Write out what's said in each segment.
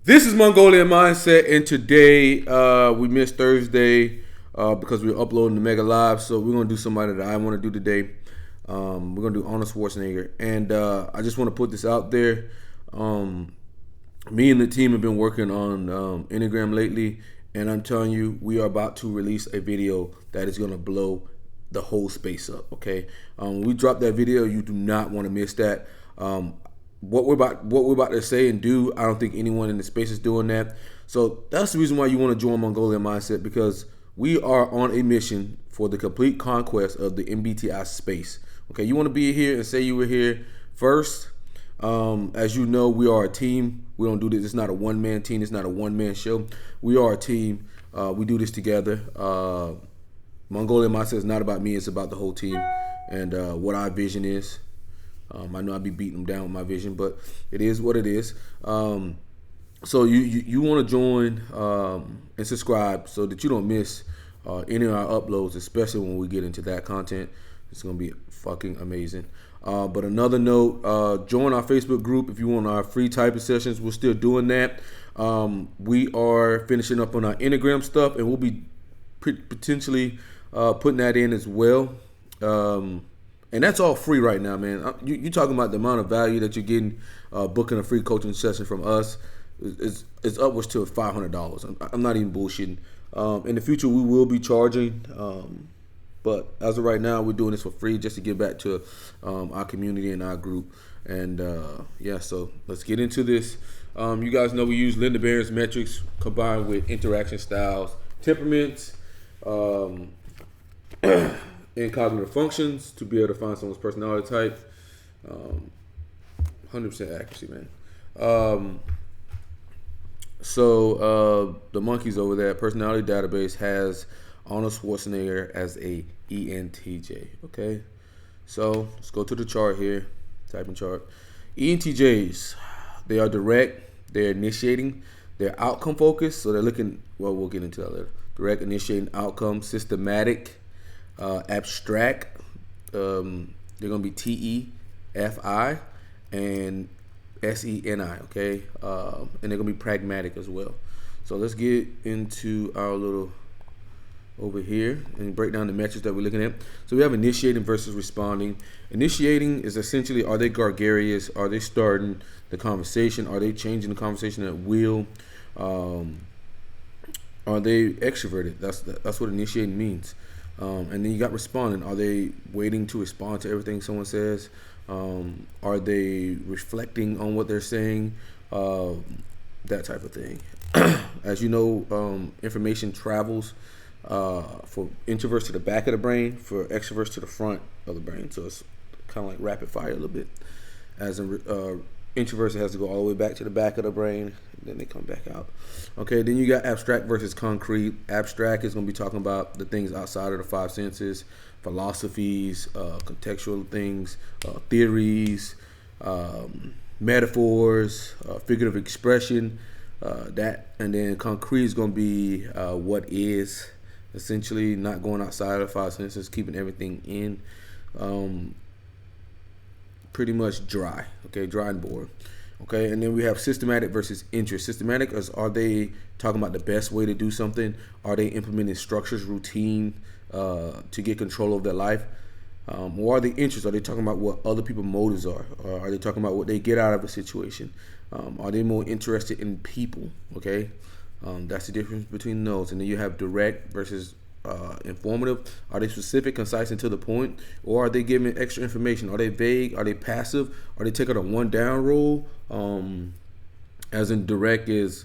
This is Mongolian Mindset, and today we missed Thursday because we were uploading the Mega Live. So we're gonna do somebody that I want to do today. We're gonna do Arnold Schwarzenegger, and I just want to put this out there. Me and the team have been working on Enneagram lately, and I'm telling you, we are about to release a video that is gonna blow the whole space up. Okay, we dropped that video. You do not want to miss that. What we're about to say and do, I don't think anyone in the space is doing that. So that's the reason why you want to join Mongolian Mindset, because we are on a mission for the complete conquest of the MBTI space. Okay, you want to be here and say you were here first. As you know, we are a team. We don't do this. It's not a one-man team. It's not a one-man show. We are a team. We do this together. Mongolian Mindset is not about me. It's about the whole team and what our vision is. I know I'd be beating them down with my vision, but it is what it is. So you want to join and subscribe so that you don't miss any of our uploads, especially when we get into that content. It's going to be fucking amazing. But another note, join our Facebook group if you want our free typing sessions. We're still doing that. We are finishing up on our Enneagram stuff, and we'll be potentially putting that in as well. And that's all free right now, man. You talking about the amount of value that you're getting booking a free coaching session from us is upwards to $500. I'm not even bullshitting. In the future, we will be charging. But as of right now, we're doing this for free just to give back to our community and our group. And yeah, so let's get into this. You guys know we use Linda Barrens metrics combined with interaction styles, temperaments, and cognitive functions to be able to find someone's personality type. 100% accuracy, man. So the monkeys over there, personality database has Arnold Schwarzenegger as a ENTJ. Okay, so let's go to the chart here. Typing chart. ENTJs, they are direct. They're initiating. They're outcome focused. So they're looking. Well, we'll get into that later. Direct, initiating, outcome, systematic. Abstract, they're going to be TEFI and SENI, okay? And they're going to be pragmatic as well. So let's get into our little over here and break down the metrics that we're looking at. So we have initiating versus responding. Initiating is essentially, are they gregarious? Are they starting the conversation? Are they changing the conversation at will? Are they extroverted? That's what initiating means. And then you got responding. Are they waiting to respond to everything someone says? Are they reflecting on what they're saying? That type of thing. As you know, information travels for introverts to the back of the brain, for extroverts to the front of the brain. So it's kind of like rapid fire a little bit. As in introverts, it has to go all the way back to the back of the brain, then they come back out. Okay, then you got abstract versus concrete. Abstract is going to be talking about the things outside of the five senses, philosophies, contextual things, theories, metaphors, figurative expression. And then concrete is going to be what is, essentially not going outside of the five senses, keeping everything in. Pretty much dry, okay, dry and bored, okay. And then we have systematic versus interest. Systematic is, are they talking about the best way to do something? Are they implementing structures, routine to get control of their life? Or are they interest? Are they talking about what other people's motives are? Are they talking about what they get out of a situation? Are they more interested in people? Okay, that's the difference between those. And then you have direct versus informative. Are they specific, concise, and to the point, or are they giving extra information? Are they vague? Are they passive? Are they taking a one down rule? As in direct is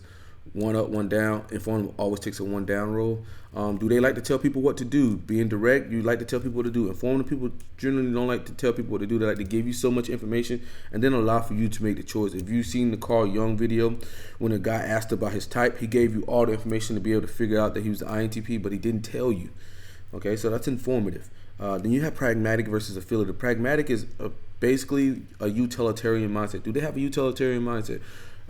one up, one down. Informative always takes a one down rule. Do they like to tell people what to do? Being direct, you like to tell people what to do. Informative people generally don't like to tell people what to do. They like to give you so much information and then allow for you to make the choice. If you've seen the Carl Jung video, when a guy asked about his type, he gave you all the information to be able to figure out that he was an INTP, but he didn't tell you. Okay, so that's informative. Then you have pragmatic versus affiliative. Pragmatic is basically a utilitarian mindset. Do they have a utilitarian mindset?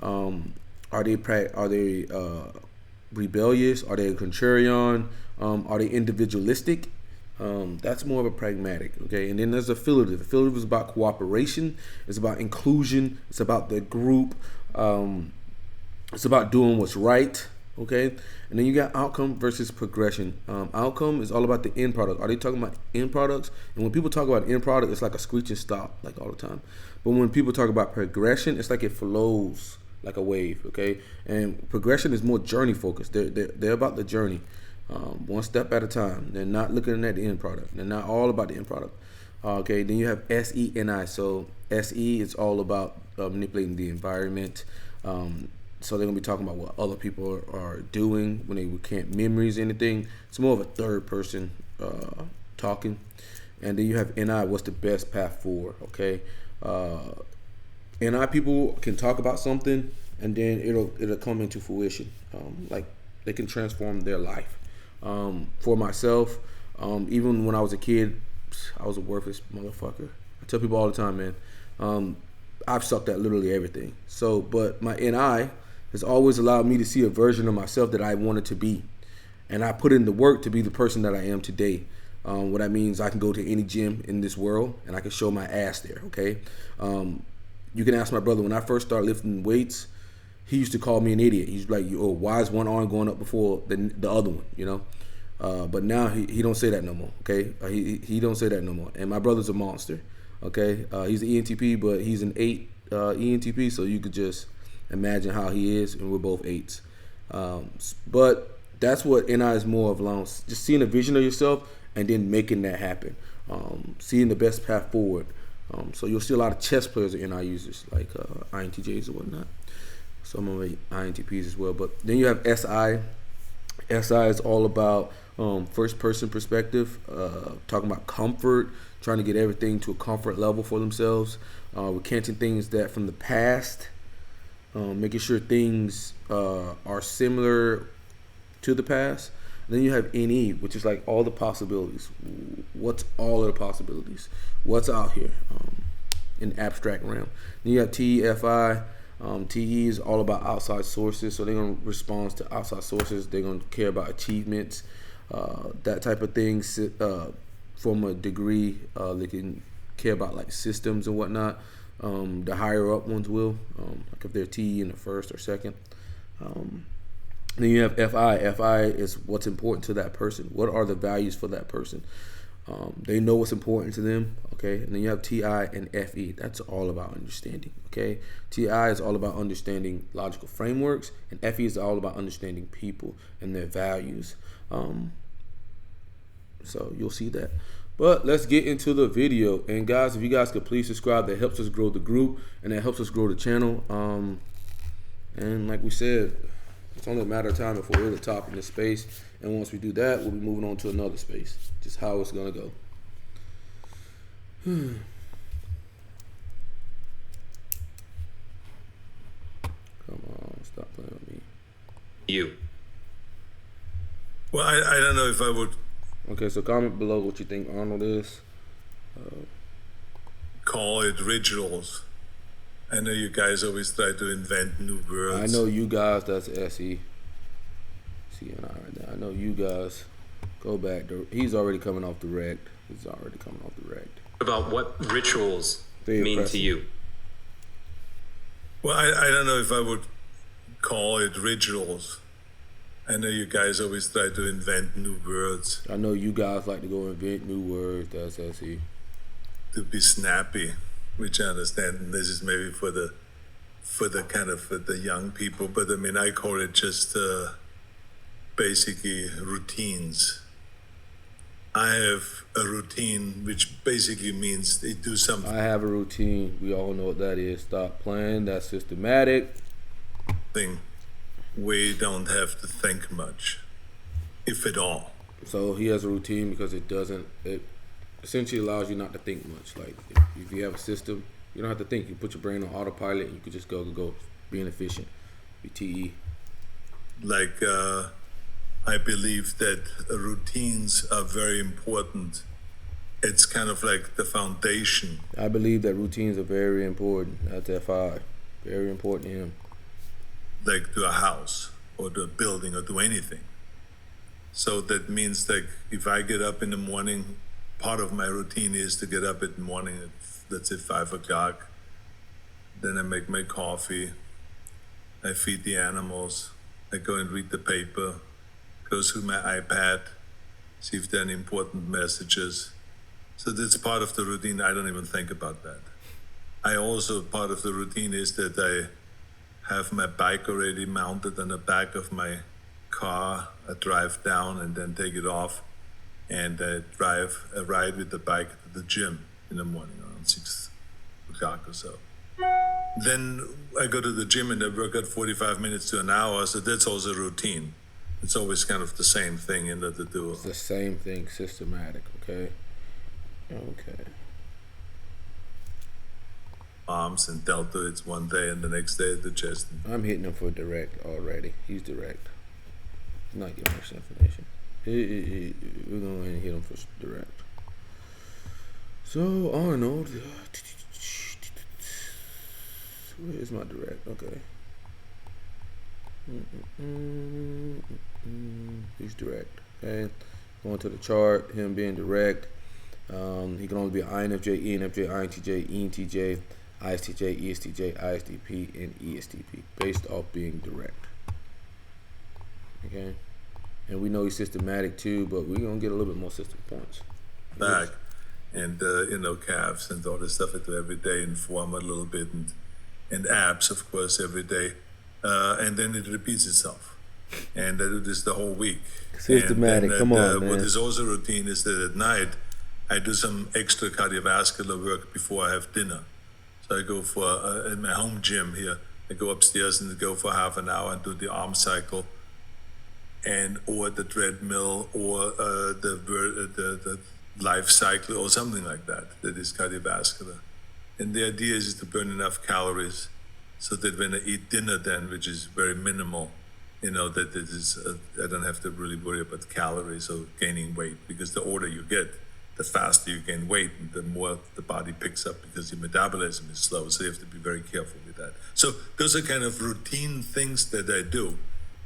Are they rebellious? Are they a contrarian? Are they individualistic? That's more of a pragmatic, okay? And then there's affiliative. Affiliative is about cooperation. It's about inclusion. It's about the group. It's about doing what's right, okay? And then you got outcome versus progression. Outcome is all about the end product. Are they talking about end products? And when people talk about end product, it's like a screeching stop, like all the time. But when people talk about progression, it's like it flows like a wave, okay? And progression is more journey focused. They're about the journey, one step at a time. They're not looking at the end product. They're not all about the end product. Okay, then you have SENI. So SE is all about manipulating the environment. So they're gonna be talking about what other people are doing when they recant memories, anything. It's more of a third person talking. And then you have NI, what's the best path forward, okay? NI people can talk about something and then it'll come into fruition. Like they can transform their life. For myself, even when I was a kid, I was a worthless motherfucker. I tell people all the time, man, I've sucked at literally everything. So, but my NI has always allowed me to see a version of myself that I wanted to be. And I put in the work to be the person that I am today. What that means, I can go to any gym in this world and I can show my ass there, okay? You can ask my brother, when I first started lifting weights, he used to call me an idiot. He's like, oh, why is one arm going up before the other one, you know? But now he don't say that no more, okay? He don't say that no more. And my brother's a monster, okay? He's an ENTP, but he's an 8 ENTP, so you could just imagine how he is, and we're both 8s. But that's what NI is more of, just seeing a vision of yourself and then making that happen. Seeing the best path forward. So you'll see a lot of chess players are NI users, like INTJs or whatnot. Some of the INTPs as well. But then you have SI. SI is all about first person perspective, talking about comfort, trying to get everything to a comfort level for themselves, recanting things that from the past, making sure things are similar to the past. And then you have NE, which is like all the possibilities. What's all of the possibilities? What's out here in abstract realm? Then you have TEFI. TE is all about outside sources, so they're going to respond to outside sources. They're going to care about achievements, that type of things. From a degree, they can care about like systems and whatnot. The higher up ones will, like if they're TE in the first or second. Then you have FI. FI is what's important to that person. What are the values for that person? They know what's important to them, okay? And then you have TI and FE. That's all about understanding, okay? TI is all about understanding logical frameworks, and FE is all about understanding people and their values. So you'll see that. But let's get into the video. And guys, if you guys could please subscribe, that helps us grow the group, and that helps us grow the channel. And like we said, it's only a matter of time before we're the top in this space. And once we do that, we'll be moving on to another space. Just how it's going to go. Come on, stop playing with me. You. Well, I don't know if I would Okay, so comment below what you think Arnold is. call it rituals. I know you guys always try to invent new words. I know you guys, that's SE. CNI right now. I know you guys. Go back. He's already coming off the rect. He's already coming off the rect. About what rituals Very mean impressive. to you. Well, I don't know if I would call it rituals. I know you guys always try to invent new words I know you guys like to go invent new words. That's SE. to be snappy, which I understand. And this is maybe for the kind of for the young people, but I mean, I call it just basically routines. I have a routine, which basically means they do something. I have a routine. We all know what that is. Stop playing. That's systematic. We don't have to think much, if at all. So he has a routine because it essentially allows you not to think much. Like if you have a system, you don't have to think. You put your brain on autopilot and you can just go, being efficient. Be TE. Like, I believe that routines are very important. It's kind of like the foundation. I believe that routines are very important. That's FI. Very important to him. Like to a house or to a building or to anything. So that means like if I get up in the morning, part of my routine is to get up in the morning at, let's say 5 o'clock. Then I make my coffee. I feed the animals, I go and read the paper, go through my iPad, see if there are any important messages. So that's part of the routine. I don't even think about that. I also, part of the routine is that I have my bike already mounted on the back of my car. I drive down and then take it off, and I ride with the bike to the gym in the morning around 6 o'clock or so. Then I go to the gym and I work out 45 minutes to an hour, so that's also routine. It's always kind of the same thing in order to do. It's the same thing, systematic, okay? Okay. Arms and deltoids one day and the next day at the chest. I'm hitting him for direct already. He's direct. He's not giving us information. We're going to hit him for direct. So, Arnold. Where is my direct? Okay. He's direct. Okay. Going to the chart, him being direct. He can only be INFJ, ENFJ, INTJ, ENTJ, ISTJ, ESTJ, ISTP, and ESTP based off being direct. Okay. And we know he's systematic too, but we're going to get a little bit more system points. Back. And, calves and all this stuff I do every day and form a little bit and abs, of course, every day. And then it repeats itself. And I do this the whole week. Systematic, come on, man. What is also routine is that at night, I do some extra cardiovascular work before I have dinner. So I go for, in my home gym here, I go upstairs and go for half an hour and do the arm cycle, or the treadmill, or the life cycle, or something like that is cardiovascular. And the idea is to burn enough calories so that when I eat dinner then, which is very minimal, that it is, I don't have to really worry about calories or gaining weight, because the older you get, the faster you gain weight and the more the body picks up because your metabolism is slow. So you have to be very careful with that. So those are kind of routine things that I do.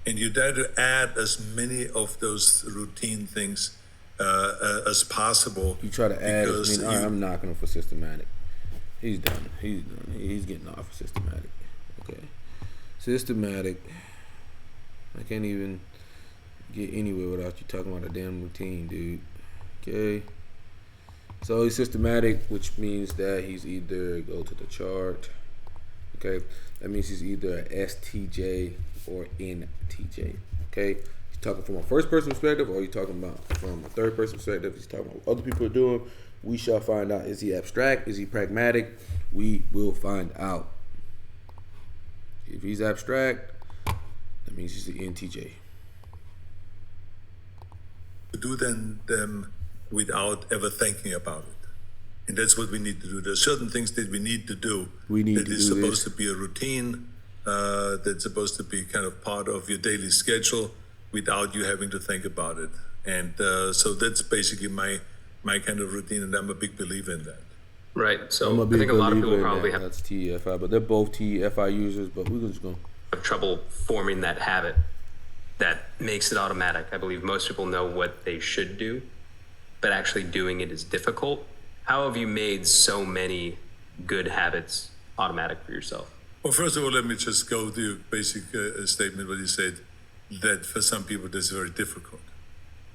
And you try to add as many of those routine things as possible. You try to add, I'm knocking him for systematic. He's done. He's getting off for systematic. Okay. Systematic. I can't even get anywhere without you talking about a damn routine, dude. Okay. So he's systematic, which means that he's either, go to the chart. Okay. That means he's either a STJ or NTJ. Okay. He's talking from a first person perspective, or he's talking about from a third person perspective. He's talking about what other people are doing. We shall find out. Is he abstract? Is he pragmatic? We will find out. If he's abstract, that means he's the NTJ. Do them without ever thinking about it. And that's what we need to do. There's certain things that we need to do. That is supposed to be a routine, that's supposed to be kind of part of your daily schedule without you having to think about it. And so that's basically my kind of routine, and I'm a big believer in that. Right. So I think a lot of people probably have that's TFI, but they're both TFI users. But we're just going to have trouble forming that habit that makes it automatic. I believe most people know what they should do, but actually doing it is difficult. How have you made so many good habits automatic for yourself? Well, first of all, let me just go to your basic statement what you said, that for some people this is very difficult.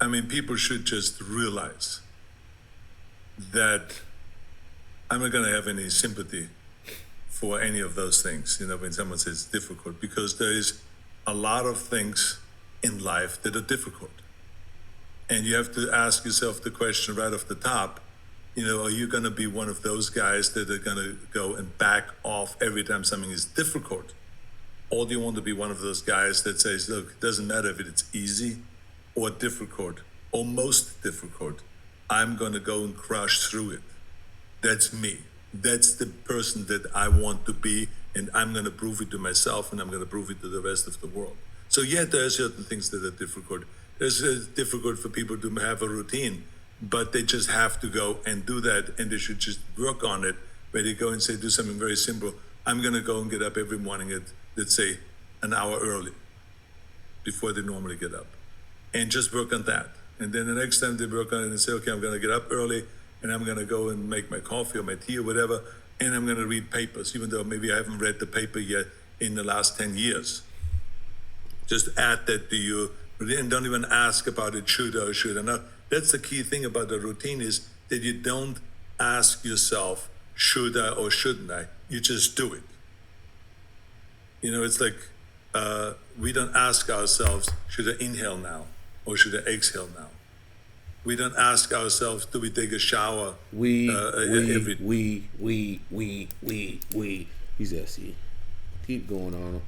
I mean, people should just realize that I'm not going to have any sympathy for any of those things, when someone says difficult, because there is a lot of things in life that are difficult. And you have to ask yourself the question right off the top, are you going to be one of those guys that are going to go and back off every time something is difficult? Or do you want to be one of those guys that says, look, it doesn't matter if it's easy or difficult or most difficult, I'm going to go and crush through it. That's me. That's the person that I want to be, and I'm going to prove it to myself, and I'm going to prove it to the rest of the world. So yeah, there are certain things that are difficult. It's difficult for people to have a routine, but they just have to go and do that, and they should just work on it, where they go and say, do something very simple. I'm going to go and get up every morning at, let's say, an hour early, before they normally get up, and just work on that. And then the next time they work on it and say, okay, I'm going to get up early, and I'm going to go and make my coffee or my tea or whatever, and I'm going to read papers, even though maybe I haven't read the paper yet, in the last 10 years. Just add that to your routine and don't even ask about it, should or should I not. That's the key thing about the routine, is that you don't ask yourself, should I or shouldn't I? You just do it. It's like we don't ask ourselves, should I inhale now or should I exhale now? We don't ask ourselves, do we take a shower every He's SE. Keep going on.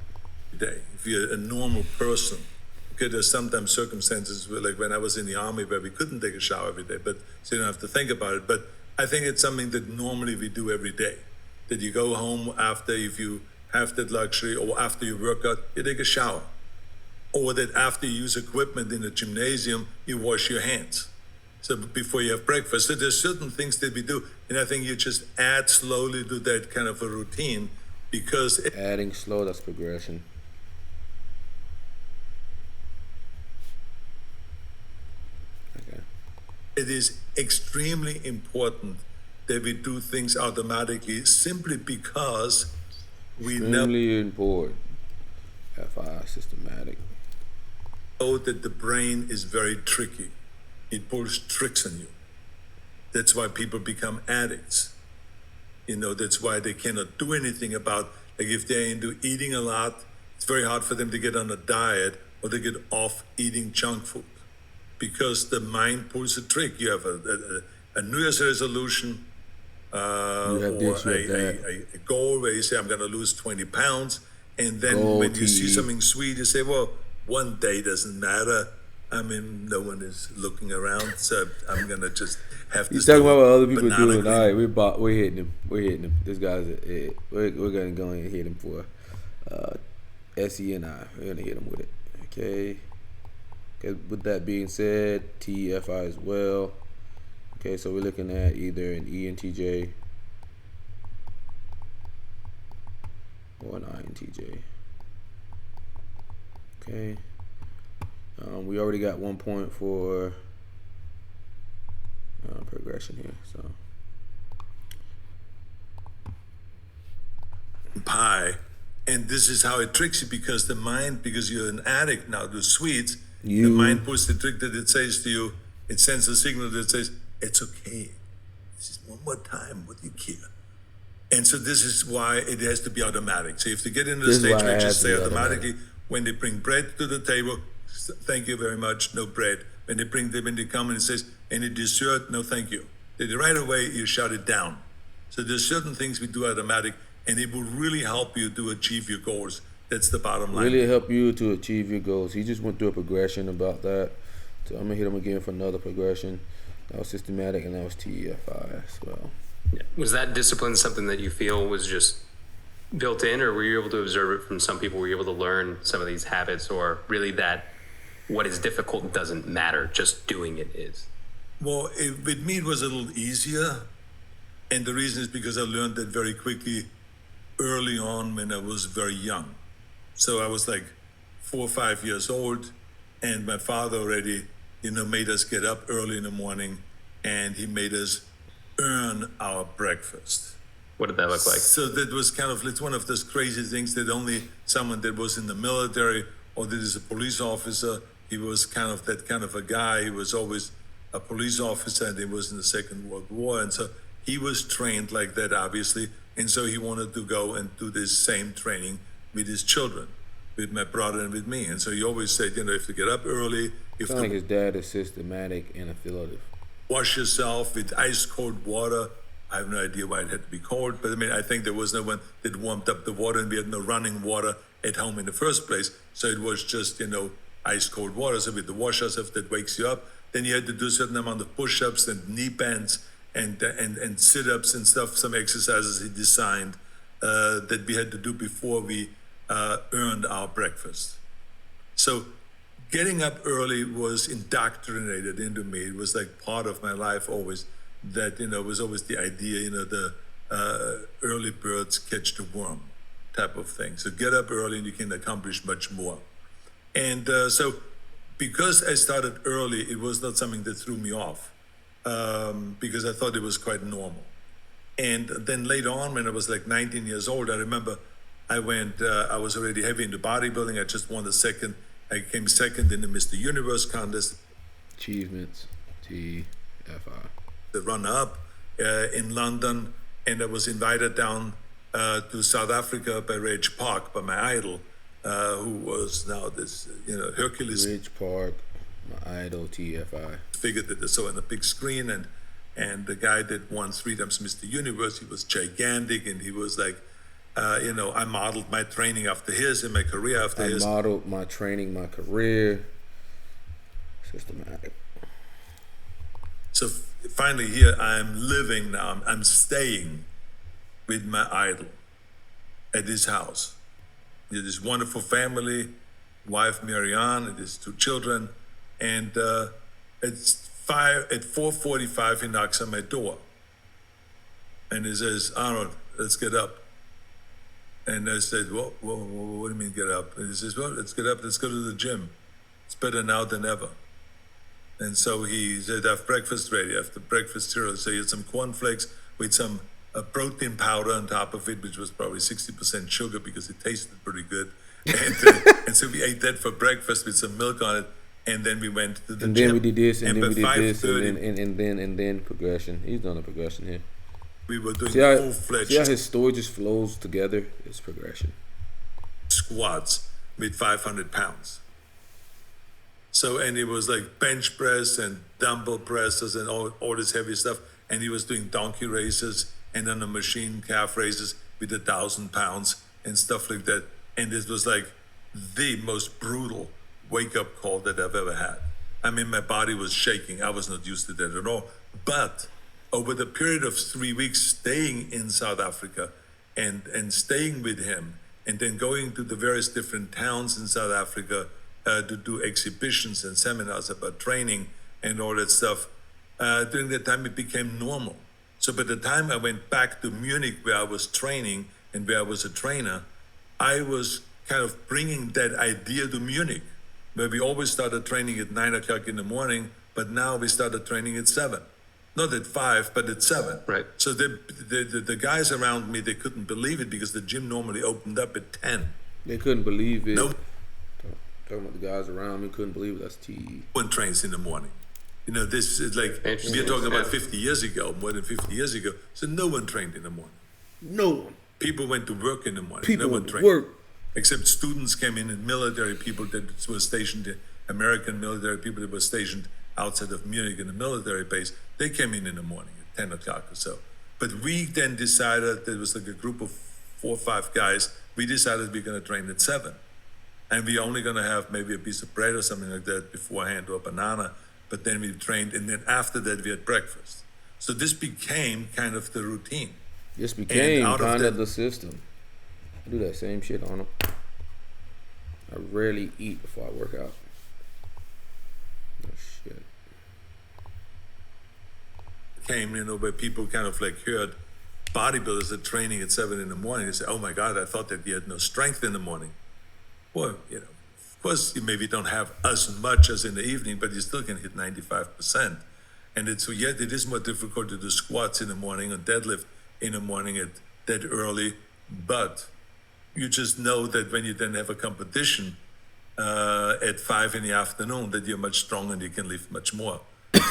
day? If you're a normal person, okay, there's sometimes circumstances where, like when I was in the army, where we couldn't take a shower every day, but so you don't have to think about it. But I think it's something that normally we do every day. That you go home after, if you have that luxury, or after you work out, you take a shower. Or that after you use equipment in a gymnasium, you wash your hands. So before you have breakfast. So there's certain things that we do. And I think you just add slowly to that kind of a routine, because Adding slow, that's progression. Okay. it is extremely important that we do things automatically, simply because we Extremely important. FI, systematic. know that the brain is very tricky. It pulls tricks on you. That's why people become addicts. That's why they cannot do anything about, like if they're into eating a lot, it's very hard for them to get on a diet or to get off eating junk food, because the mind pulls a trick. You have a New Year's resolution, or a goal where you say, I'm going to lose 20 pounds. And then when you see something sweet, you say, well, one day doesn't matter. I mean, no one is looking around, so I'm going to just have to. He's talking about what other people are doing. All right, we're hitting him. We're hitting him. This guy's we're going to go and hit him for SE and I. We're going to hit him with it. Okay. With that being said, TFI as well. Okay, so we're looking at either an ENTJ or an INTJ. Okay. We already got 1 point for progression here. So pie, and this is how it tricks you, because the mind, because you're an addict now to sweets, the mind pulls the trick that it says to you. It sends a signal that says, it's okay. Just one more time. What do you care? And so this is why it has to be automatic. So you have to get into the stage where you just say automatically, when they bring bread to the table, thank you very much, no bread. When they come and it says, any dessert, no thank you. Then right away, you shut it down. So there's certain things we do automatic, and it will really help you to achieve your goals. That's the bottom line. Really help you to achieve your goals. He just went through a progression about that. So I'm going to hit him again for another progression. That was systematic, and that was TFI as well. Was that discipline something that you feel was just built in, or were you able to observe it from some people? Were you able to learn some of these habits, or really that what is difficult doesn't matter, just doing it is? Well, with me, it was a little easier. And the reason is because I learned that very quickly early on when I was very young. So I was like 4 or 5 years old, and my father already, made us get up early in the morning, and he made us earn our breakfast. What did that look like? So that was it's one of those crazy things that only someone that was in the military or that is a police officer, he was that kind of a guy. He was always a police officer, and he was in the Second World War. And so he was trained like that, obviously. And so he wanted to go and do this same training with his children, with my brother and with me. And so he always said, you have to get up early. You have to, like his dad is systematic and affiliative. Wash yourself with ice cold water. I have no idea why it had to be cold, but I think there was no one that warmed up the water, and we had no running water at home in the first place. So it was just, ice cold water. So with the wash yourself, that wakes you up. Then you had to do a certain amount of push-ups and knee bends and sit-ups and stuff, some exercises he designed that we had to do before we earned our breakfast. So getting up early was indoctrinated into me. It was like part of my life always, that, it was always the idea, the early birds catch the worm type of thing. So get up early and you can accomplish much more. And so because I started early, it was not something that threw me off, because I thought it was quite normal. And then later on, when I was like 19 years old, I remember I was already heavy into bodybuilding. I just won I came second in the Mr. Universe contest. Achievements, TFI. The runner-up in London, and I was invited down to South Africa by Reg Park, by my idol, who was now this, Hercules. Reg Park, my idol, TFI. Figured that they saw on a big screen, and the guy that won 3 times Mr. Universe, he was gigantic, and he was like, I modeled my training after his and my career after his. I modeled my training, my career. Systematic. So finally here I'm living now, I'm staying with my idol at his house. He has this wonderful family, wife Marianne, and his 2 children, and at 4:45 he knocks on my door. And he says, Arnold, let's get up. And I said, what do you mean get up? And he says, well, let's get up, let's go to the gym. It's better now than ever. And so he said, I have breakfast ready. I have the breakfast cereal. So he had some cornflakes with some protein powder on top of it, which was probably 60% sugar because it tasted pretty good. And so we ate that for breakfast with some milk on it. And then we went to the gym. And then we did this, and then we did this, 5:30 and then progression. He's done a progression here. We were doing full-fledged. See how his story just flows together? It's progression. Squats with 500 pounds. So, and it was like bench press and dumbbell presses and all this heavy stuff. And he was doing donkey races and on a machine calf races with 1,000 pounds and stuff like that. And it was like the most brutal wake-up call that I've ever had. I mean, my body was shaking. I was not used to that at all. But over the period of 3 weeks staying in South Africa and staying with him and then going to the various different towns in South Africa to do exhibitions and seminars about training and all that stuff, during that time it became normal. So by the time I went back to Munich where I was training and where I was a trainer, I was kind of bringing that idea to Munich, where we always started training at 9 o'clock in the morning, but now we started training at 7. Not at 5, but at 7. Right. So the guys around me, they couldn't believe it because the gym normally opened up at 10. They couldn't believe it. Nope. Talking about the guys around me, couldn't believe it. That's TE. No one trains in the morning. This is like, we're talking about 50 years ago, more than 50 years ago. So no one trained in the morning. No one. People went to work in the morning. People no one went to trained. work. Except students came in and military people that were stationed, American military people that were stationed outside of Munich in the military base, they came in the morning at 10 o'clock or so. But we then decided, there was like a group of 4 or 5 guys, we decided we're going to train at 7. And we're only going to have maybe a piece of bread or something like that beforehand, or a banana. But then we trained, and then after that we had breakfast. So this became kind of the routine. This became kind of the system. I do that same shit, Arnold. I rarely eat before I work out. Oh, shit. Came, where people kind of like heard bodybuilders are training at 7 in the morning. They say, oh my God, I thought that you had no strength in the morning. Well, of course, you maybe don't have as much as in the evening, but you still can hit 95%. And it is more difficult to do squats in the morning or deadlift in the morning at that early. But you just know that when you then have a competition at 5 in the afternoon, that you're much stronger and you can lift much more.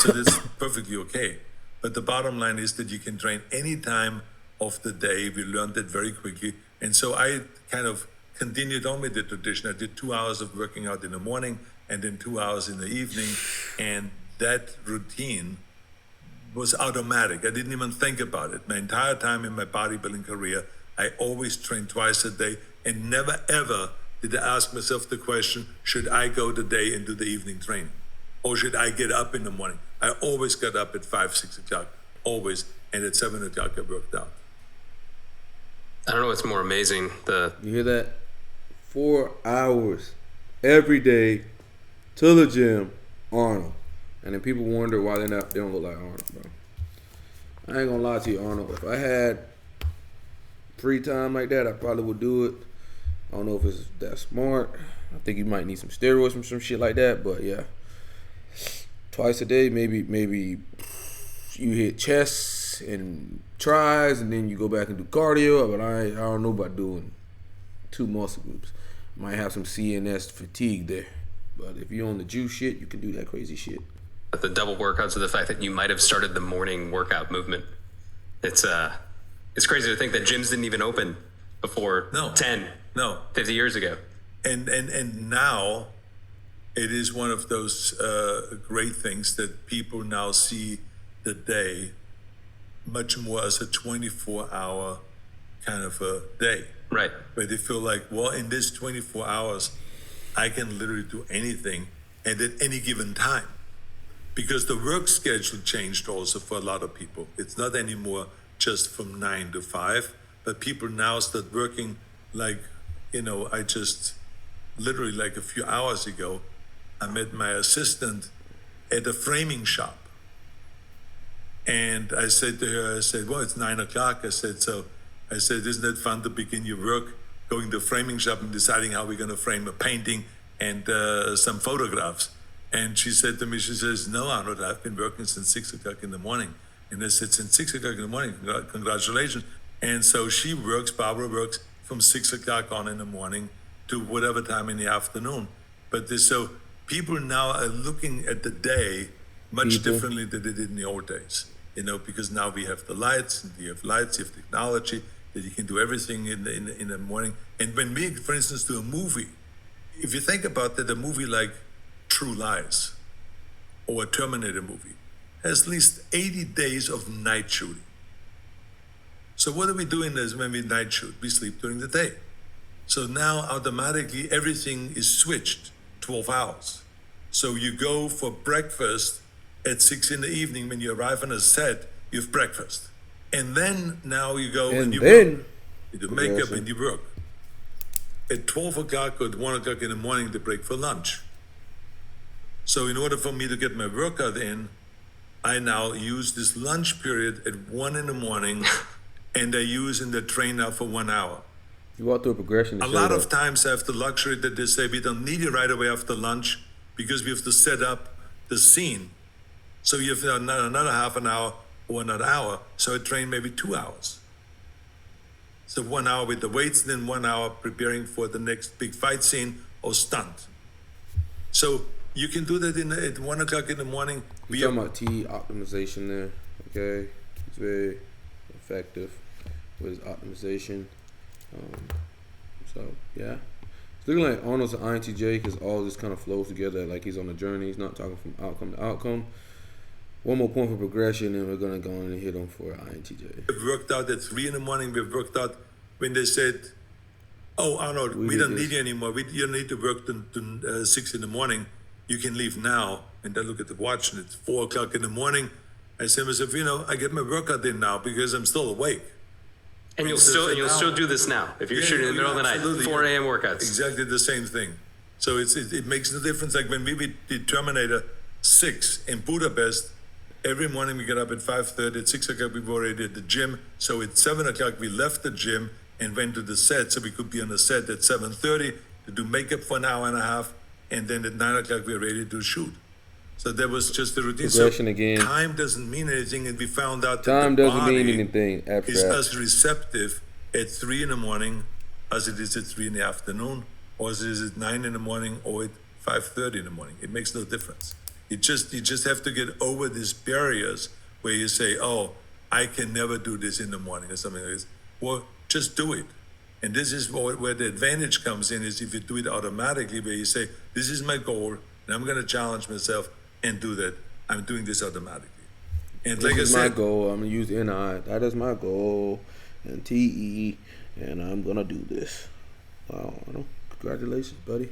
So that's perfectly okay. But the bottom line is that you can train any time of the day. We learned that very quickly. And so I kind of continued on with the tradition. I did 2 hours of working out in the morning and then 2 hours in the evening. And that routine was automatic. I didn't even think about it. My entire time in my bodybuilding career, I always trained twice a day and never ever did I ask myself the question, should I go today and do the evening training? Or should I get up in the morning? I always got up at 5, 6 o'clock, always. And at 7 o'clock I worked out. I don't know what's more amazing. You hear that? 4 hours every day to the gym, Arnold. And then people wonder why they don't look like Arnold, bro. I ain't gonna lie to you, Arnold. If I had free time like that, I probably would do it. I don't know if it's that smart. I think you might need some steroids from some shit like that, but yeah. Twice a day, maybe you hit chests and tries, and then you go back and do cardio. But I don't know about doing two muscle groups. Might have some CNS fatigue there. But if you're on the juice shit, you can do that crazy shit. But the double workouts are the fact that you might have started the morning workout movement. It's crazy to think that gyms didn't even open before 50 years ago. And now it is one of those great things that people now see the day much more as a 24-hour kind of a day. Right. Where they feel like, well, in this 24 hours, I can literally do anything and at any given time. Because the work schedule changed also for a lot of people. It's not anymore just from 9 to 5, but people now start working like, I just literally like a few hours ago, I met my assistant at a framing shop. And I said to her, well, it's 9 o'clock. I said, isn't it fun to begin your work, going to a framing shop and deciding how we're going to frame a painting and some photographs? And she said to me, no, Arnold, I've been working since 6 o'clock in the morning. And I said, since 6 o'clock in the morning, congratulations. And so Barbara works from 6 o'clock on in the morning to whatever time in the afternoon. But so people now are looking at the day much differently than they did in the old days. Because now we have the lights, you have technology, that you can do everything in the morning. And when we, for instance, do a movie, if you think about that, a movie like True Lies or a Terminator movie has at least 80 days of night shooting. So what are we doing when we night shoot? We sleep during the day. So now automatically everything is switched 12 hours. So you go for breakfast at 6 in the evening. When you arrive on a set, you have breakfast. And then now you go and you work. You do makeup and you work. At 12 o'clock or 1 o'clock in the morning, they break for lunch. So in order for me to get my workout in, I now use this lunch period at 1 in the morning and I use in the train now for 1 hour. You walk through a progression. A lot of times I have the luxury that they say we don't need you right away after lunch because we have to set up the scene. So you have another half an hour or another hour. So I train maybe 2 hours. So 1 hour with the weights, then 1 hour preparing for the next big fight scene or stunt. So you can do that at 1 o'clock in the morning. We're talking about T optimization there, okay? It's very effective with optimization. So, yeah. It's looking like Arnold's an INTJ because all this kind of flows together like he's on a journey. He's not talking from outcome to outcome. One more point for progression, and we're going to go in and hit him for INTJ. We've worked out at 3 in the morning. We've worked out when they said, oh, Arnold, we don't need you anymore. You don't need to work to 6 in the morning. You can leave now. And I look at the watch, and it's 4 o'clock in the morning. I say to myself, I get my workout in now because I'm still awake. And you'll still do this now. If you're shooting in the middle of the night, 4 a.m. workouts. Exactly the same thing. So it makes no difference. Like when we did Terminator 6 in Budapest, every morning we get up at 5:30. At 6 o'clock we were already at the gym. So at 7 o'clock we left the gym and went to the set. So we could be on the set at 7:30 to do makeup for an hour and a half. And then at 9 o'clock we were ready to shoot. So that was just the routine. Progression again. Time doesn't mean anything, and we found out time that the doesn't mean anything. Abstract. Is as receptive at 3 in the morning as it is at 3 in the afternoon, or as it is at 9 in the morning, or at 5:30 in the morning. It makes no difference. You just have to get over these barriers where you say, "Oh, I can never do this in the morning," or something like this. Well, just do it. And this is where the advantage comes in: is if you do it automatically, where you say, "This is my goal, and I'm going to challenge myself." And do that. I'm doing this automatically. And this like is I said, my goal. I'm gonna use NI. That is my goal. And TE. And I'm gonna do this. Wow. Congratulations, buddy.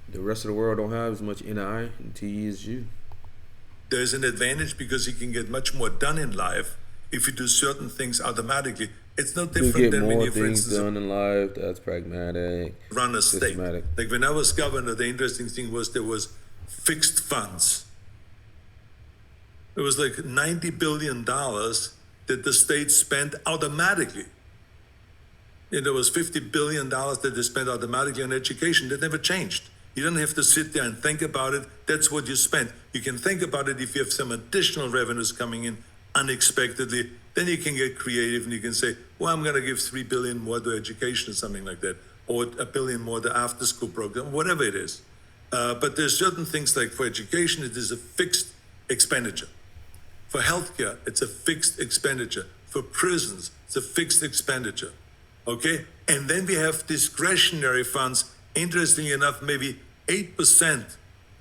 The rest of the world don't have as much NI and TE as you. There's an advantage because you can get much more done in life if you do certain things automatically. It's no different than when you, for instance, done in life. That's pragmatic. Run a state. Systematic. Like when I was governor, the interesting thing was there was fixed funds. It was like $90 billion that the state spent automatically. And there was $50 billion that they spent automatically on education. That never changed. You don't have to sit there and think about it. That's what you spent. You can think about it if you have some additional revenues coming in unexpectedly, then you can get creative and you can say, well, I'm going to give 3 billion more to education or something like that, or a billion more to after school program, whatever it is. But there's certain things like for education, it is a fixed expenditure. For healthcare, it's a fixed expenditure. For prisons, it's a fixed expenditure. Okay? And then we have discretionary funds. Interestingly enough, maybe 8%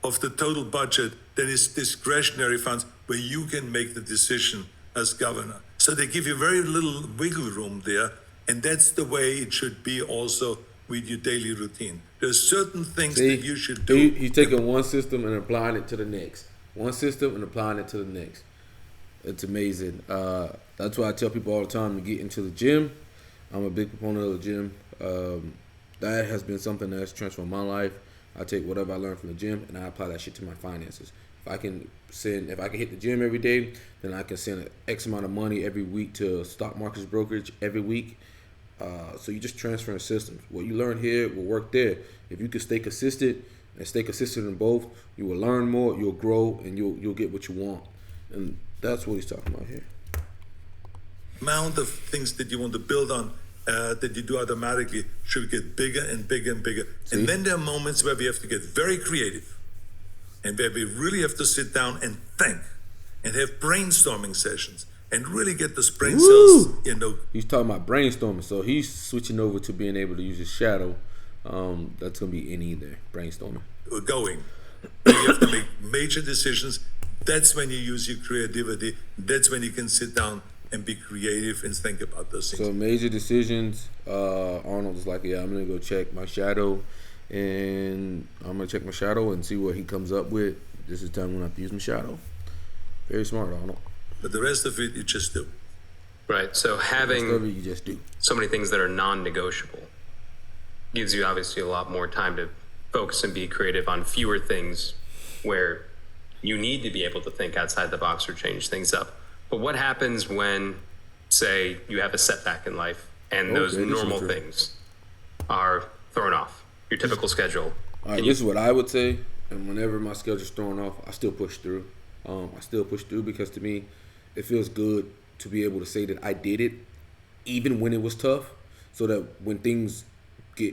of the total budget that is discretionary funds where you can make the decision as governor. So they give you very little wiggle room there. And that's the way it should be also with your daily routine. There's certain things that you should do. He's taking one system and applying it to the next. One system and applying it to the next. It's amazing. That's why I tell people all the time to get into the gym. I'm a big proponent of the gym. That has been something that's transformed my life. I take whatever I learned from the gym and I apply that shit to my finances. If I can hit the gym every day, then I can send X amount of money every week to stock markets brokerage every week. So you just transferring systems. What you learn here will work there. If you can stay consistent in both, you will learn more, you'll grow, and you'll get what you want. And that's what he's talking about here. Amount of things that you want to build on that you do automatically should get bigger and bigger and bigger. See? And then there are moments where we have to get very creative and where we really have to sit down and think and have brainstorming sessions and really get those brain cells, He's talking about brainstorming, so he's switching over to being able to use his shadow. That's going to be in either brainstorming. Going. You have to make major decisions. That's when you use your creativity. That's when you can sit down and be creative and think about those things. So major decisions, Arnold is like, I'm going to go check my shadow, and I'm going to check my shadow and see what he comes up with. This is the time when I have to use my shadow. Very smart, Arnold. But the rest of it, you just do. Right. So having you just do. So many things that are non-negotiable gives you obviously a lot more time to focus and be creative on fewer things where you need to be able to think outside the box or change things up. But what happens when, say, you have a setback in life and those normal things are thrown off, your typical schedule? All right, this is what I would say. And whenever my schedule's thrown off, I still push through. Because to me, it feels good to be able to say that I did it, even when it was tough, so that when things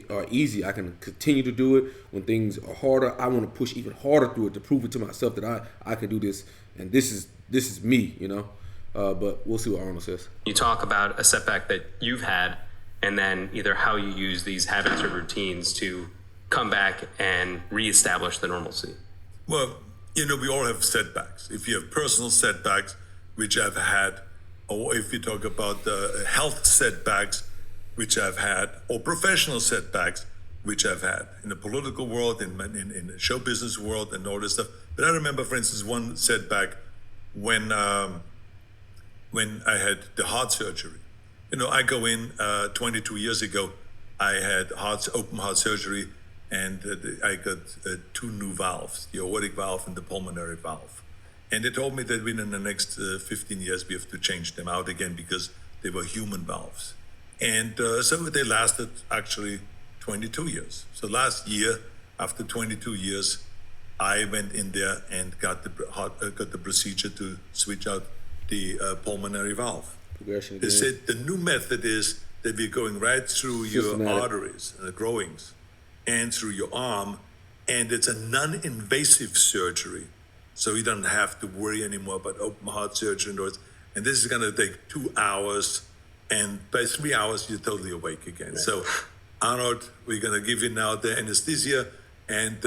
are easy, I can continue to do it. When things are harder, I want to push even harder through it to prove it to myself that I can do this, and this is me, But we'll see what Arnold says. You talk about a setback that you've had, and then either how you use these habits or routines to come back and reestablish the normalcy. Well, we all have setbacks. If you have personal setbacks, which I've had, or if you talk about health setbacks, which I've had, or professional setbacks, which I've had in the political world, in the show business world, and all this stuff. But I remember, for instance, one setback when I had the heart surgery. I go in 22 years ago. I had open heart surgery, and I got 2 new valves, the aortic valve and the pulmonary valve. And they told me that within the next 15 years, we have to change them out again because they were human valves. And so they lasted actually 22 years. So last year, after 22 years, I went in there and got the procedure to switch out the pulmonary valve. They said the new method is that we're going right through your arteries and the growings and through your arm, and it's a non-invasive surgery. So you don't have to worry anymore about open heart surgery and this is going to take 2 hours, and by 3 hours, you're totally awake again. Right. So, Arnold, we're going to give you now the anesthesia and,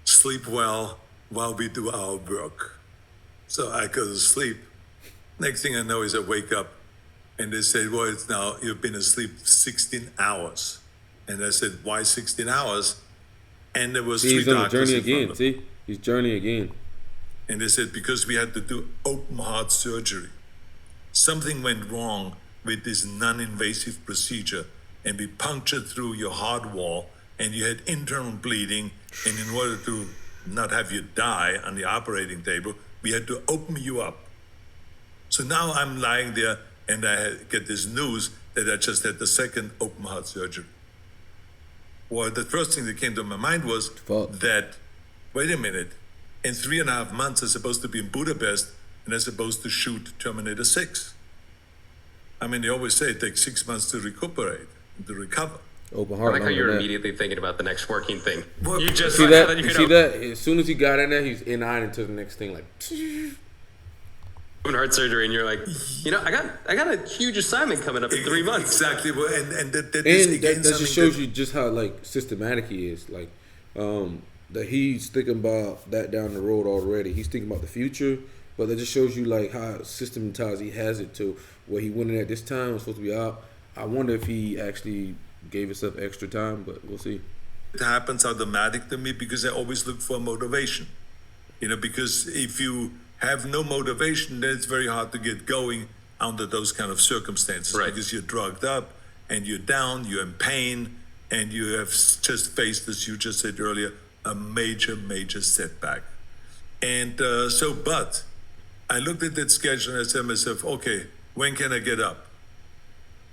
sleep well while we do our work. So I go to sleep. Next thing I know is I wake up and they said, well, you've been asleep 16 hours. And I said, why 16 hours? And there was 3 doctors in front of me. He's journeying again. And they said, because we had to do open heart surgery. Something went wrong with this non-invasive procedure, and we punctured through your heart wall, and you had internal bleeding, and in order to not have you die on the operating table, we had to open you up. So now I'm lying there, and I get this news that I just had the second open heart surgery. Well, the first thing that came to my mind was that, wait a minute, in 3.5 months I'm supposed to be in Budapest and they're supposed to shoot Terminator 6. I mean, they always say it takes 6 months to recuperate, to recover. Open I heart. like how longer you're than that. immediately thinking about the next working thing. Well, You just See like that? how You see that? As soon as he got in there, he's in-eyeing into the next thing. Like, Doing heart surgery, and you're like, I got a huge assignment coming up in 3 months. Exactly. Well, and that is and again that just something shows that- you just how like systematic he is. Like, that he's thinking about that down the road already. He's thinking about the future, but that just shows you like how systematized he has it to where he went in at this time was supposed to be out. I wonder if he actually gave himself extra time, but we'll see. it happens automatic to me because I always look for motivation. Because if you have no motivation, then it's very hard to get going under those kind of circumstances. Right. Because you're drugged up and you're down, you're in pain, and you have just faced, as you just said earlier, a major setback. And but I looked at that schedule and I said to myself, okay, when can I get up?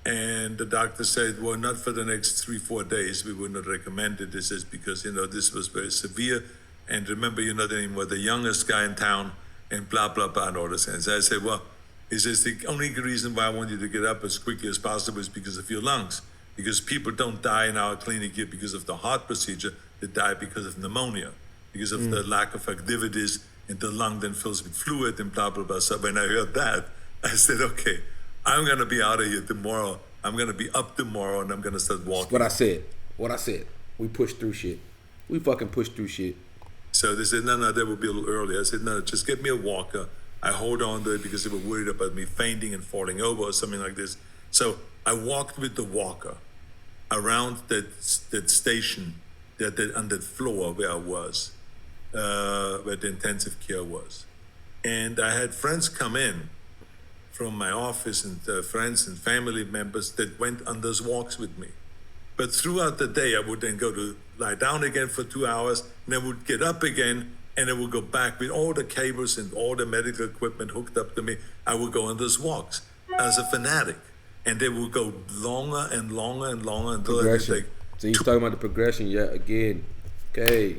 And the doctor said, well, not for the next 3-4 days. We would not recommend it. This is because, this was very severe. And remember, you're not anymore the youngest guy in town and blah, blah, blah, and all this. And so I said, well, he says, the only reason why I want you to get up as quickly as possible is because of your lungs. Because people don't die in our clinic here because of the heart procedure. They die because of pneumonia, because of the lack of activities, and the lung then fills with fluid and blah, blah, blah. So when I heard that, I said, okay, I'm going to be out of here tomorrow. I'm going to be up tomorrow, and I'm going to start walking. What I said. We pushed through shit. We fucking pushed through shit. So they said, no, that would be a little early. I said, no, just get me a walker. I hold on to it because they were worried about me fainting and falling over or something like this. So I walked with the walker around that station, on that floor where I was, where the intensive care was. And I had friends come in from my office and friends and family members that went on those walks with me. But throughout the day, I would then go to lie down again for 2 hours, and I would get up again, and I would go back with all the cables and all the medical equipment hooked up to me. I would go on those walks as a fanatic, and they would go longer and longer and longer until I could Progression. take So he's talking about the progression yet again. Okay.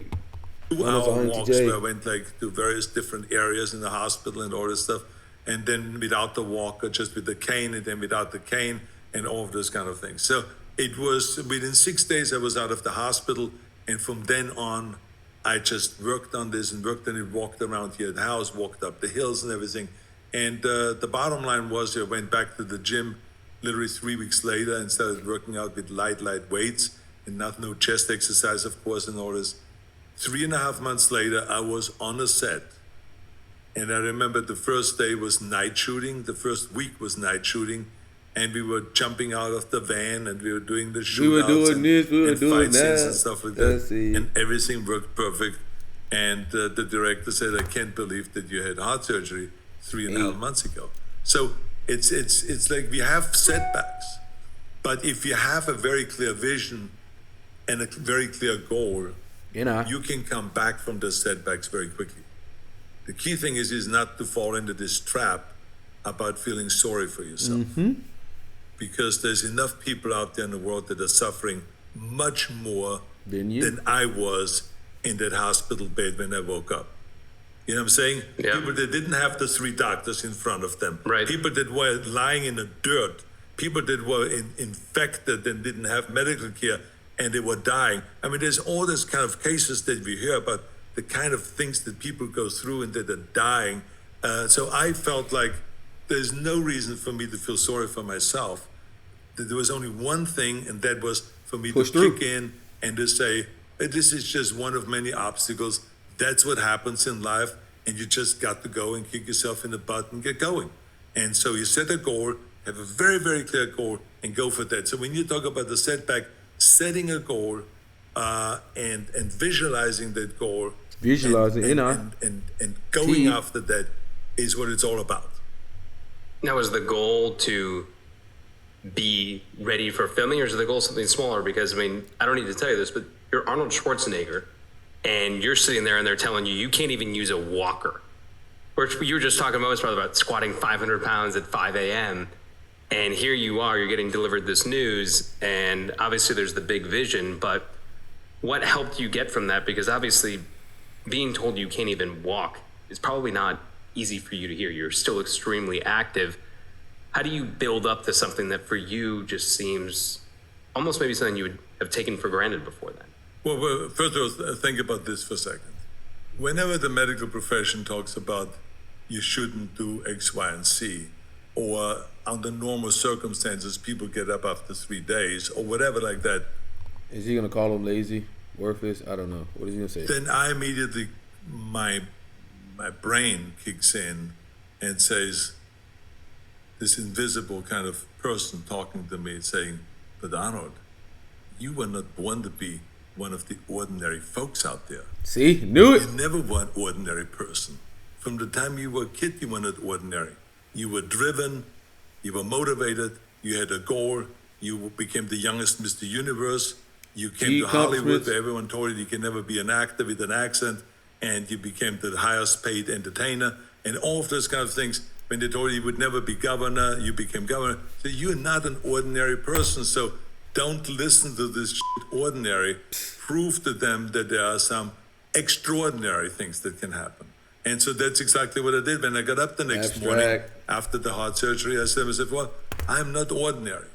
2-hour walks entj. where I went to various different areas in the hospital and all this stuff, and then without the walker, just with the cane, and then without the cane, and all of those kind of things. So it was within 6 days I was out of the hospital, and from then on, I just worked on this and worked on it, walked around here at the house, walked up the hills and everything. And the bottom line was I went back to the gym literally 3 weeks later and started working out with light weights and no chest exercise, of course, and all this. 3.5 months later, I was on a set. And I remember the first day was night shooting. The first week was night shooting. And we were jumping out of the van and we were doing the shootouts. We were doing this, we were and doing fight scenes that. and stuff like Let's that. see. And everything worked perfect. And the director said, I can't believe that you had heart surgery 3.5 months ago. So it's like we have setbacks. But if you have a very clear vision and a very clear goal, you can come back from the setbacks very quickly. The key thing is not to fall into this trap about feeling sorry for yourself. Because there's enough people out there in the world that are suffering much more than I was in that hospital bed when I woke up. You know what I'm saying? Yeah. People that didn't have the 3 doctors in front of them. Right. People that were lying in the dirt. People that were infected and didn't have medical care and they were dying. I mean, there's all these kind of cases that we hear about, the kind of things that people go through and that are dying. So I felt like there's no reason for me to feel sorry for myself. That there was only one thing, and that was for me to kick in and to say, this is just one of many obstacles. That's what happens in life, and you just got to go and kick yourself in the butt and get going. And so you set a goal, have a very, very clear goal, and go for that. So when you talk about the setback, setting a goal and visualizing that goal, and going after that is what it's all about. Now, is the goal to be ready for filming, or is the goal something smaller? Because, I mean, I don't need to tell you this, but you're Arnold Schwarzenegger, and you're sitting there and they're telling you can't even use a walker. Which you were just talking about squatting 500 pounds at 5 a.m., and here you are, you're getting delivered this news, and obviously there's the big vision, but what helped you get from that? Because obviously being told you can't even walk is probably not easy for you to hear. You're still extremely active. How do you build up to something that for you just seems almost maybe something you would have taken for granted before then? Well, first of all, think about this for a second. Whenever the medical profession talks about you shouldn't do X, Y, and Z, or under normal circumstances, people get up after 3 days, or whatever like that. Is he gonna call them lazy, worthless? I don't know. What is he gonna say? Then I immediately, my brain kicks in and says, this invisible kind of person talking to me saying, but Arnold, you were not born to be one of the ordinary folks out there. See, knew it. You never were an ordinary person. From the time you were a kid, you were not ordinary. You were driven, you were motivated, you had a goal, you became the youngest Mr. Universe, you came to Hollywood where everyone told you can never be an actor with an accent, and you became the highest paid entertainer, and all of those kind of things. When they told you would never be governor, you became governor. So you're not an ordinary person, so don't listen to this ordinary. Prove to them that there are some extraordinary things that can happen. And so that's exactly what I did. When I got up the next morning after the heart surgery, I said, well, I'm not ordinary.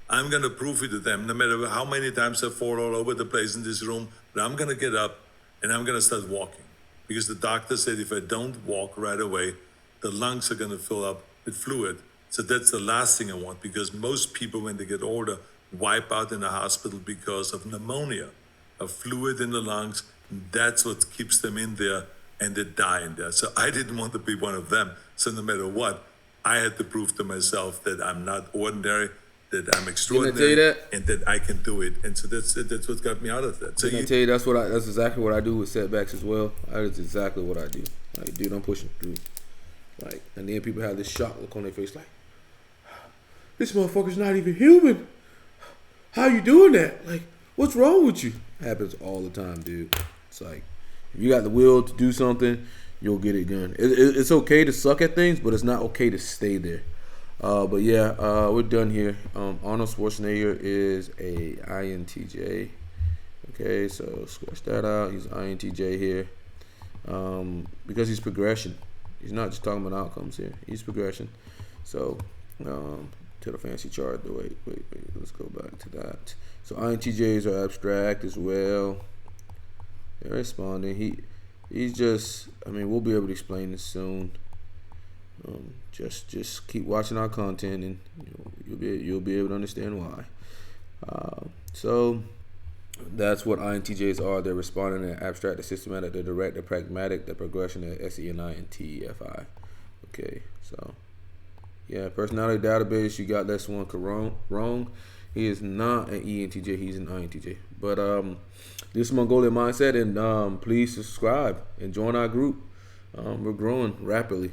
I'm going to prove it to them, no matter how many times I fall all over the place in this room, but I'm going to get up and I'm going to start walking. Because the doctor said if I don't walk right away, the lungs are going to fill up with fluid. So that's the last thing I want, because most people, when they get older, wipe out in the hospital because of pneumonia, of fluid in the lungs. That's what keeps them in there, and they die in there. So I didn't want to be one of them. So no matter what, I had to prove to myself that I'm not ordinary, that I'm extraordinary, and that I can do it. And so that's what got me out of that. So I tell you, that's exactly what I do with setbacks as well. That is exactly what I do. Like, dude, I'm pushing through. Like, and then people have this shock look on their face, like, this motherfucker's not even human. How you doing that? Like, what's wrong with you? Happens all the time, dude. It's like, if you got the will to do something, you'll get it done. It's okay to suck at things, but it's not okay to stay there. But yeah, we're done here. Arnold Schwarzenegger is a INTJ. Okay, so scratch that out. He's INTJ here. Because he's progression. He's not just talking about outcomes here. He's progression. So, to the fancy chart. Wait. Let's go back to that. So INTJs are abstract as well. They're responding. He's just. I mean, we'll be able to explain this soon. Just keep watching our content, and you'll be able to understand why. So that's what INTJs are. They're responding, they're abstract, they're systematic, they're direct, they're pragmatic, they're progression, they're SENI and TEFI. Okay, so yeah, personality database, you got this one wrong. He is not an ENTJ, he's an INTJ. But this is Mongolian Mindset, and please subscribe and join our group. We're growing rapidly.